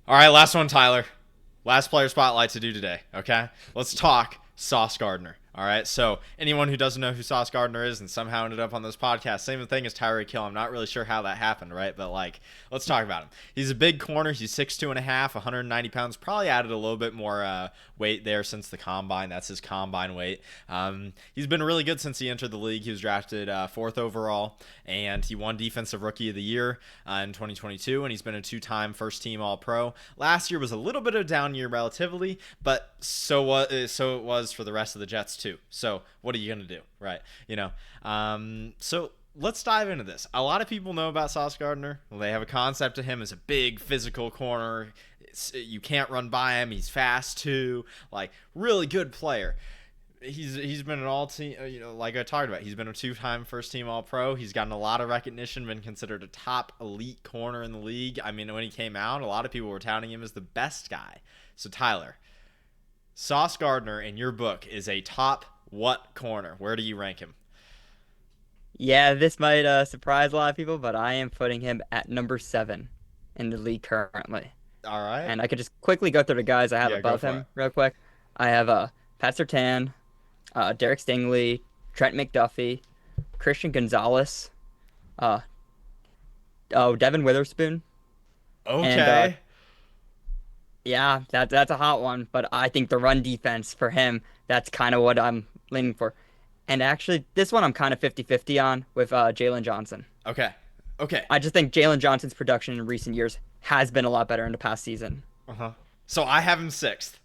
All right, last one, Tyler. Last player spotlight to do today, okay? Let's talk Sauce Gardner. All right, so anyone who doesn't know who Sauce Gardner is and somehow ended up on this podcast, same thing as Tyreek Hill. I'm not really sure how that happened, right? But let's talk about him. He's a big corner. He's 6'2" and a half, 190 pounds. Probably added a little bit more weight there since the combine. That's his combine weight. He's been really good since he entered the league. He was drafted fourth overall, and he won Defensive Rookie of the Year in 2022, and he's been a two-time first-team All-Pro. Last year was a little bit of a down year relatively, but so it was for the rest of the Jets too. So what are you gonna do, right? So let's dive into this. A lot of people know about Sauce Gardner. They have a concept of him as a big physical corner. You can't run by him. He's fast too. Really good player. He's been an all team, like I talked about. He's been a two-time first team All Pro. He's gotten a lot of recognition. Been considered a top elite corner in the league. I mean, when he came out, a lot of people were touting him as the best guy. So Tyler, Sauce Gardner in your book is a top what corner? Where do you rank him? Yeah, this might surprise a lot of people, but I am putting him at number 7 in the league currently. All right. And I could just quickly go through the guys I have Yeah, go above for it. him real quick. I have Pat Surtain, Derek Stingley, Trent McDuffie, Christian Gonzalez, uh, Devin Witherspoon, and Okay. yeah, that's a hot one. But I think the run defense for him, that's kind of what I'm leaning for. And actually, this one I'm kind of 50-50 on with Jalen Johnson. Okay. Okay. I just think Jalen Johnson's production in recent years has been a lot better in the past season. Uh-huh. So I have him sixth.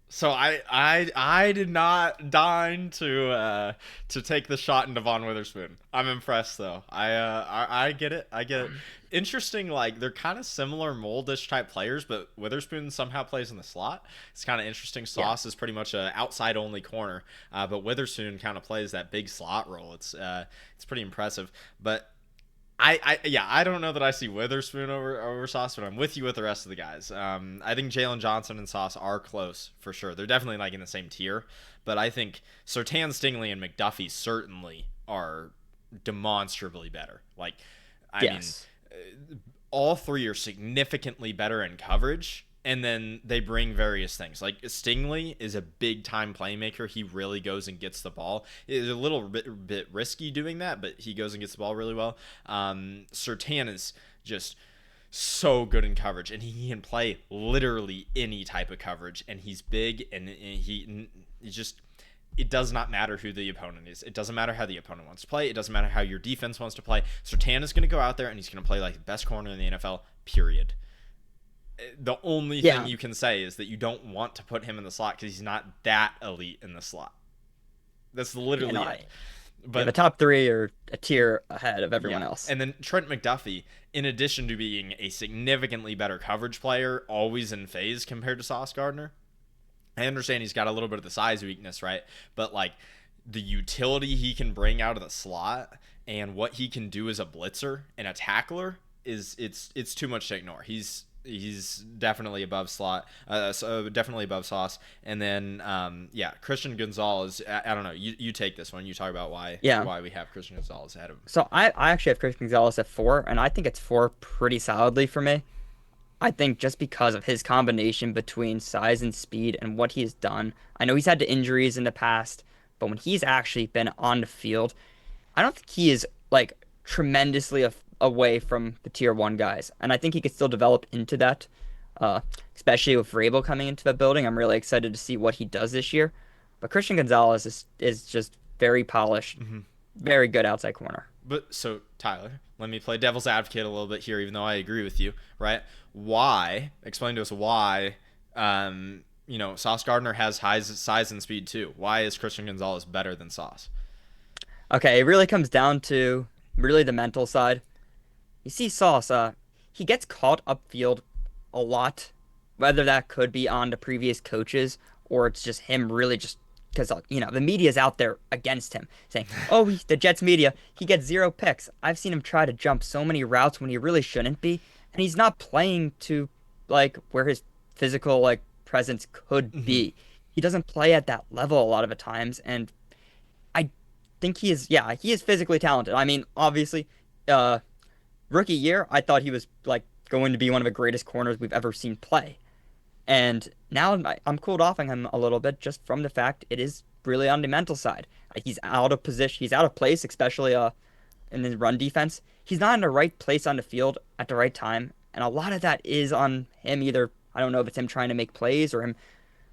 So I did not deign to take the shot into Von Witherspoon. I'm impressed though. I get it. I get it. Interesting. They're kind of similar moldish type players, but Witherspoon somehow plays in the slot. It's kind of interesting. Yeah. Sauce is pretty much a outside only corner, but Witherspoon kind of plays that big slot role. It's pretty impressive. But I don't know that I see Witherspoon over Sauce, but I'm with you with the rest of the guys. I think Jalen Johnson and Sauce are close for sure. They're definitely in the same tier, but I think Surtain, Stingley, and McDuffie certainly are demonstrably better. I mean, Yes. all three are significantly better in coverage, and then they bring various things. Like Stingley is a big time playmaker. He really goes and gets the ball. It's a little bit risky doing that, but he goes and gets the ball really well. Surtain is just so good in coverage, and he can play literally any type of coverage, and he's big, and he just, it does not matter who the opponent is. It doesn't matter how the opponent wants to play. It doesn't matter how your defense wants to play. Surtain is going to go out there and he's going to play like the best corner in the NFL, period. The only thing Yeah. you can say is that you don't want to put him in the slot because he's not that elite in the slot. That's You literally know, it. yeah, the But top three are a tier ahead of yeah. everyone else. And then Trent McDuffie, in addition to being a significantly better coverage player, always in phase compared to Sauce Gardner, I understand he's got a little bit of the size weakness, right? But the utility he can bring out of the slot and what he can do as a blitzer and a tackler it's too much to ignore. He's definitely above slot, so definitely above Sauce. And then yeah, Christian Gonzalez. I don't know. You take this one. You talk about Yeah. why we have Christian Gonzalez ahead of him. So I actually have Christian Gonzalez at 4, and I think it's 4 pretty solidly for me. I think just because of his combination between size and speed and what he has done. I know he's had the injuries in the past, but when he's actually been on the field, I don't think he is tremendously away from the tier 1 guys. And I think he could still develop into that, uh, especially with Vrabel coming into the building. I'm really excited to see what he does this year. But Christian Gonzalez is just very polished, Mm-hmm. very good outside corner. But so Tyler, let me play devil's advocate a little bit here, even though I agree with you, right? Why? Explain to us why. Sauce Gardner has high size and speed too. Why is Christian Gonzalez better than Sauce? Okay, it really comes down to really the mental side. You see Sauce, he gets caught upfield a lot, whether that could be on the previous coaches or it's just him really just because the media's out there against him saying, "Oh, the Jets media, he gets 0 picks." I've seen him try to jump so many routes when he really shouldn't be, and he's not playing to where his physical presence could Mm-hmm. be. He doesn't play at that level a lot of the times, and I think he is physically talented. I mean, obviously, uh rookie year, I thought he was going to be one of the greatest corners we've ever seen play. And now I'm cooled off on him a little bit just from the fact it is really on the mental side. He's out of position. He's out of place, especially in his run defense. He's not in the right place on the field at the right time, and a lot of that is on him. Either I don't know if it's him trying to make plays or him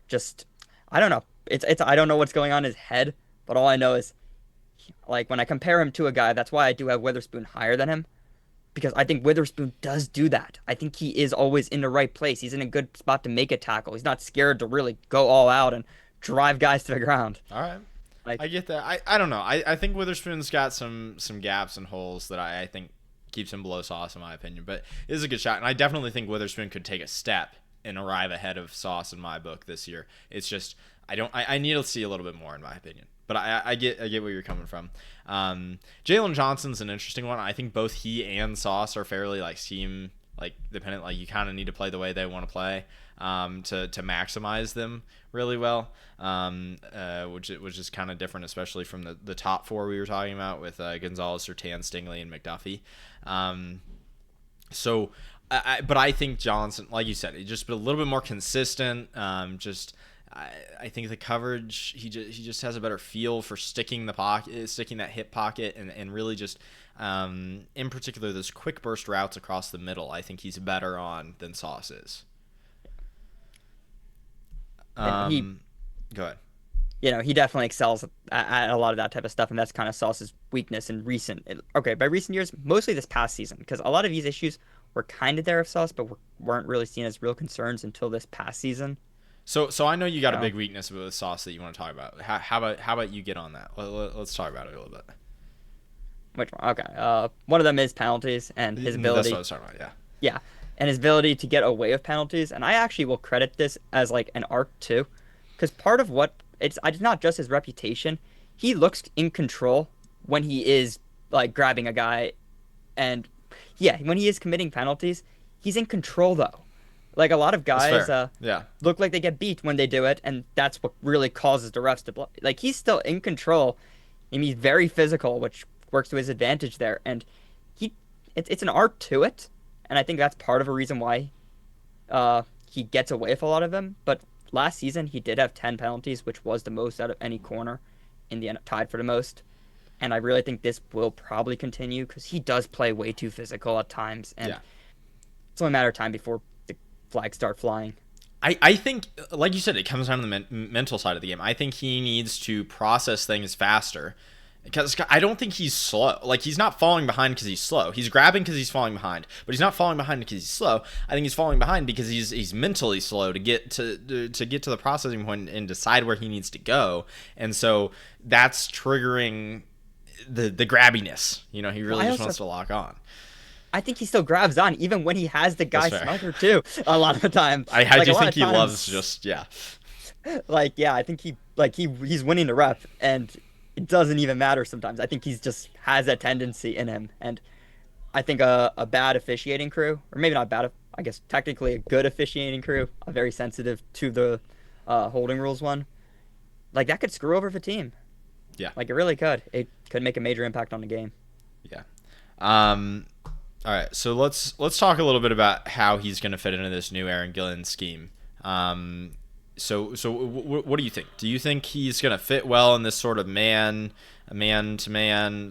just I don't know. It's I don't know what's going on in his head, but all I know is like when I compare him to a guy, that's why I do have Witherspoon higher than him because I think Witherspoon does do that. I think he is always in the right place. He's in a good spot to make a tackle. He's not scared to really go all out and drive guys to the ground. All right. Like I get that. I don't know. I think Witherspoon's got some gaps and holes that I think keeps him below Sauce in my opinion, but it is a good shot, and I definitely think Witherspoon could take a step and arrive ahead of Sauce in my book this year. It's just I need to see a little bit more in my opinion, but I get where you're coming from. Jalen Johnson's an interesting one. I think both he and Sauce are fairly like scheme like dependent. Like you kind of need to play the way they want to play to maximize them really well, which is kind of different, especially from the top four we were talking about with Gonzalez, Surtain, Stingley, and McDuffie. But I think Johnson, like you said, he just been a little bit more consistent. I think the coverage, he just has a better feel for sticking that hip pocket, and really just in particular those quick burst routes across the middle. I think he's better on than Sauce is. Go ahead. He definitely excels at a lot of that type of stuff, and that's kind of Sauce's weakness in by recent years, mostly this past season, because a lot of these issues were kind of there of Sauce, but weren't really seen as real concerns until this past season. So I know you got a big weakness with Sauce that you want to talk about. How about you get on that? Let's talk about it a little bit. Which one? Okay. One of them is penalties and his ability. That's what I was talking about. Yeah. Yeah, and his ability to get away with penalties, and I actually will credit this as like an art too, because part of what it's not just his reputation. He looks in control when he is like grabbing a guy, and yeah, when he is committing penalties, he's in control though. Like a lot of guys look like they get beat when they do it, and that's what really causes the refs to block. Like he's still in control, and he's very physical, which works to his advantage there. And it's an art to it, and I think that's part of a reason why he gets away with a lot of them. But last season he did have 10 penalties, which was the most out of any corner in the end, tied for the most. And I really think this will probably continue because he does play way too physical at times, and it's only a matter of time before flags start flying. I think, like you said, it comes down to the mental side of the game. I think he needs to process things faster because I don't think he's slow. Like, he's not falling behind because he's slow. He's grabbing because he's falling behind, but he's not falling behind because he's slow. I think he's falling behind because he's mentally slow to get to the processing point and decide where he needs to go. And so that's triggering the grabbiness. He really just wants to lock on. I think he still grabs on even when he has the guy smothered too. A lot of the time, I do think he loves just I think he's winning the rep, and it doesn't even matter sometimes. I think he's just has that tendency in him, and I think a bad officiating crew, or maybe not bad, I guess technically a good officiating crew, a very sensitive to the holding rules one, like that could screw over the team. Yeah, like it really could. It could make a major impact on the game. Yeah. All right, so let's talk a little bit about how he's going to fit into this new Aaron Gillen scheme. So what do you think? Do you think he's going to fit well in this sort of man-to-man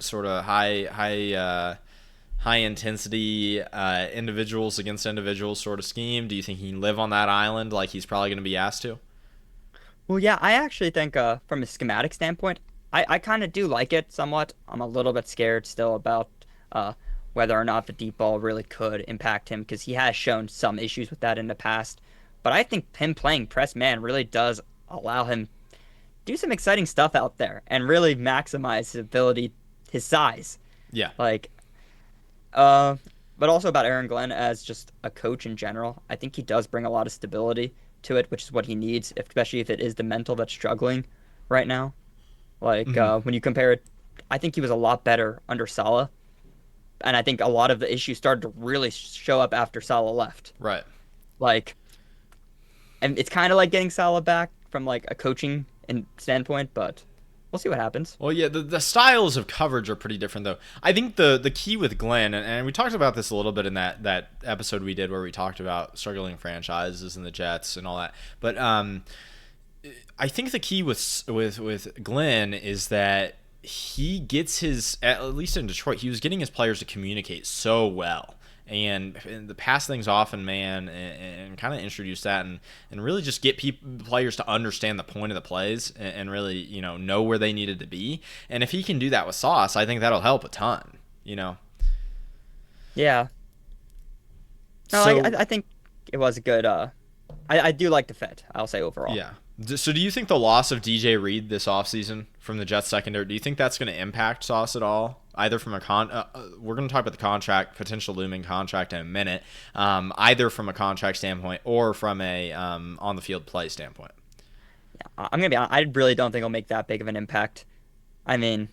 sort of high intensity individuals against individuals sort of scheme? Do you think he can live on that island like he's probably going to be asked to? Well, yeah, I actually think from a schematic standpoint, I kind of do like it somewhat. I'm a little bit scared still about whether or not the deep ball really could impact him because he has shown some issues with that in the past. But I think him playing press man really does allow him to do some exciting stuff out there and really maximize his ability, his size. Yeah. But also about Aaron Glenn as just a coach in general. I think he does bring a lot of stability to it, which is what he needs, especially if it is the mental that's struggling right now. When you compare it, I think he was a lot better under Saleh. And I think a lot of the issues started to really show up after Saleh left. Right. And it's kind of like getting Saleh back from like a coaching standpoint, but we'll see what happens. Well, yeah, the styles of coverage are pretty different, though. I think the key with Glenn, and we talked about this a little bit in that episode we did where we talked about struggling franchises and the Jets and all that. But I think the key with Glenn is that he gets his, at least in Detroit, he was getting his players to communicate so well. And the pass things off and man and kind of introduce that and really just get players to understand the point of the plays and really know where they needed to be. And if he can do that with Sauce, I think that'll help a ton. Yeah. No, So I think it was a good. I do like the fit. I'll say overall. yeah. So do you think the loss of DJ Reed this offseason from the Jets secondary, do you think that's going to impact Sauce at all? Either from we're going to talk about the contract, potential looming contract in a minute, either from a contract standpoint or from a on the field play standpoint. Yeah, I'm gonna be honest, I really don't think it'll make that big of an impact. I mean,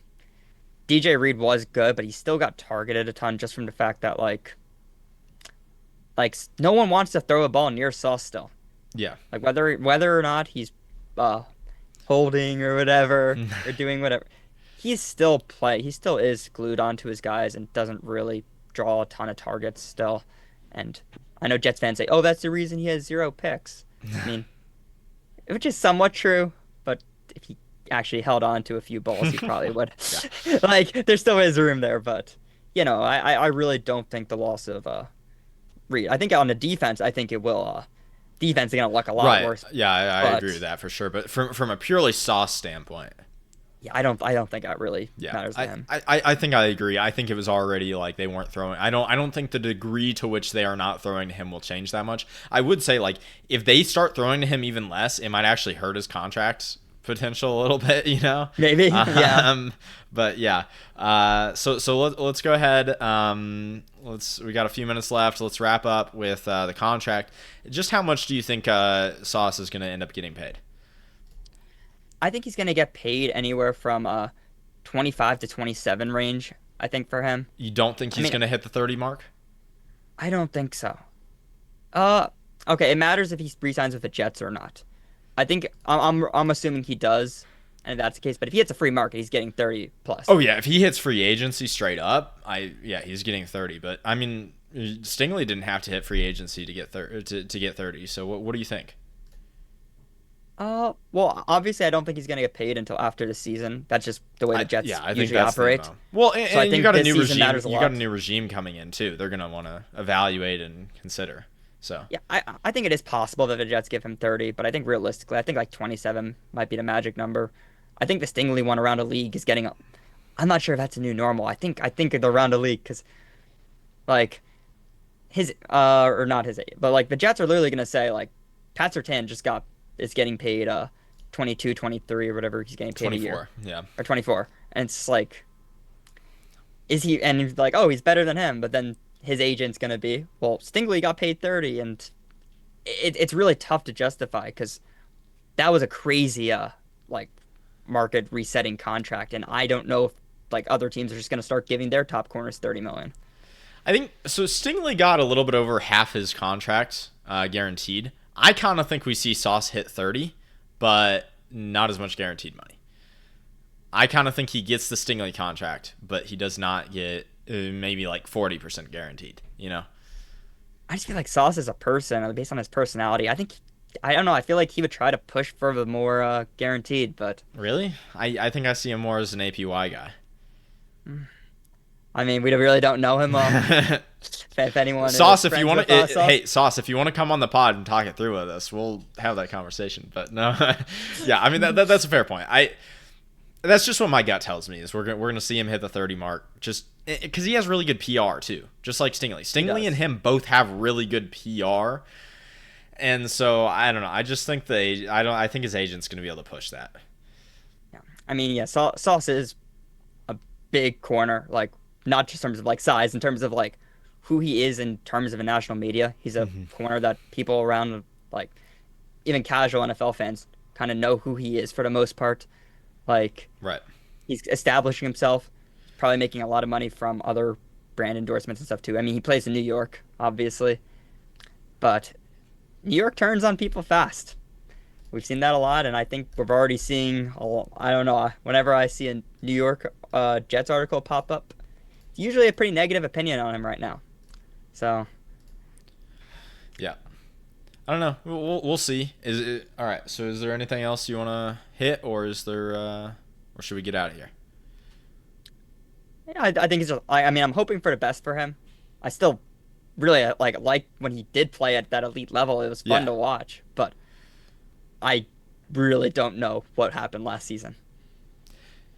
DJ Reed was good, but he still got targeted a ton just from the fact that no one wants to throw a ball near Sauce still. Yeah. Like whether or not he's uh, holding or whatever or doing whatever, he still is glued onto his guys and doesn't really draw a ton of targets still. And I know Jets fans say, "Oh, that's the reason he has 0 picks." I mean, which is somewhat true, but if he actually held on to a few balls, he probably would. There still is room there, but I really don't think the loss of Reed. I think on the defense, I think it will. Defense is gonna look a lot worse. Yeah, I agree with that for sure. But from a purely Sauce standpoint, yeah, I don't think that really matters to him. I think I agree. I think it was already like they weren't throwing. I don't think the degree to which they are not throwing to him will change that much. I would say if they start throwing to him even less, it might actually hurt his contract potential a little bit. Maybe. Yeah. But yeah. So let's go ahead. We got a few minutes left. Let's wrap up with the contract. Just how much do you think Sauce is going to end up getting paid? I think he's going to get paid anywhere from 25 to 27 range, I think, for him. You don't think he's going to hit the 30 mark? I don't think so. Okay, it matters if he re-signs with the Jets or not. I think I'm assuming he does, and if that's the case. But if he hits a free market, he's getting 30 plus. Oh yeah, if he hits free agency straight up, he's getting 30. But I mean, Stingley didn't have to hit free agency to get 30. So what do you think? Well, obviously, I don't think he's going to get paid until after the season. That's just the way the Jets usually operate. Well, and so I think you got a this new season regime. matters a You lot. got a new regime coming in too. They're going to want to evaluate and consider. So yeah, I think it is possible that the Jets give him 30, but I think realistically, I think 27 might be the magic number. I think the Stingley one around a league is getting. I'm not sure if that's a new normal. I think the round a league because, his or not his, but the Jets are literally gonna say Pat Surtain is getting paid 22, 23 or whatever he's getting paid 24, a year. yeah, or 24, and it's is he? And he's oh, he's better than him, but then his agent's going to be, well, Stingley got paid 30, and it's really tough to justify because that was a crazy, market resetting contract, and I don't know if, other teams are just going to start giving their top corners $30 million. I think, so Stingley got a little bit over half his contract guaranteed. I kind of think we see Sauce hit 30, but not as much guaranteed money. I kind of think he gets the Stingley contract, but he does not get maybe 40% guaranteed, I just feel like Sauce is a person, based on his personality. I don't know, I feel like he would try to push for the more guaranteed, but... Really? I think I see him more as an APY guy. I mean, we really don't know him. If anyone Sauce, is if you friends want with to, hey, Sauce, if you want to come on the pod and talk it through with us, we'll have that conversation. But no, yeah, I mean that's a fair point. That's just what my gut tells me is we're gonna see him hit the 30 mark, just because he has really good PR too, just like Stingley. Stingley and him both have really good PR, and so I don't know. I just think I think his agent's gonna be able to push that. Yeah, I mean, yeah, Sauce is a big corner, not just in terms of size, in terms of who he is in terms of a national media. He's a corner that people around even casual NFL fans kind of know who he is for the most part. Right. He's establishing himself, probably making a lot of money from other brand endorsements and stuff too. I mean, he plays in New York, obviously, but New York turns on people fast. We've seen that a lot, and I think we're already seeing. I don't know. Whenever I see a New York Jets article pop up, it's usually a pretty negative opinion on him right now. So Yeah. I don't know. We'll see. Is it all right? So is there anything else you want to hit, or is there, or should we get out of here? yeah, I think it's just. I mean, I'm hoping for the best for him. I still really like when he did play at that elite level. It was fun Yeah. to watch, but I really don't know what happened last season.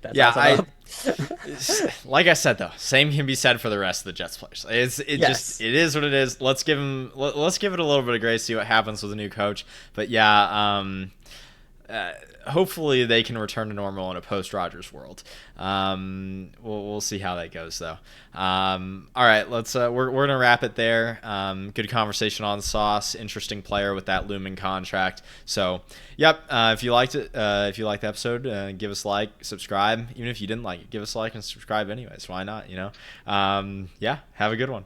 That's Yeah, also up. like I said though, same can be said for the rest of the Jets players. Yes. It is what it is. Let's give him let's give it a little bit of grace, see what happens with a new coach. But yeah, hopefully they can return to normal in a post Rodgers world. We'll see how that goes though. All right, let's we're gonna wrap it there. Good conversation on Sauce. Interesting player with that looming contract. So, yep. If you liked it, if you liked the episode, give us a like, subscribe. Even if you didn't like it, give us a like and subscribe anyways. Why not? Yeah. Have a good one.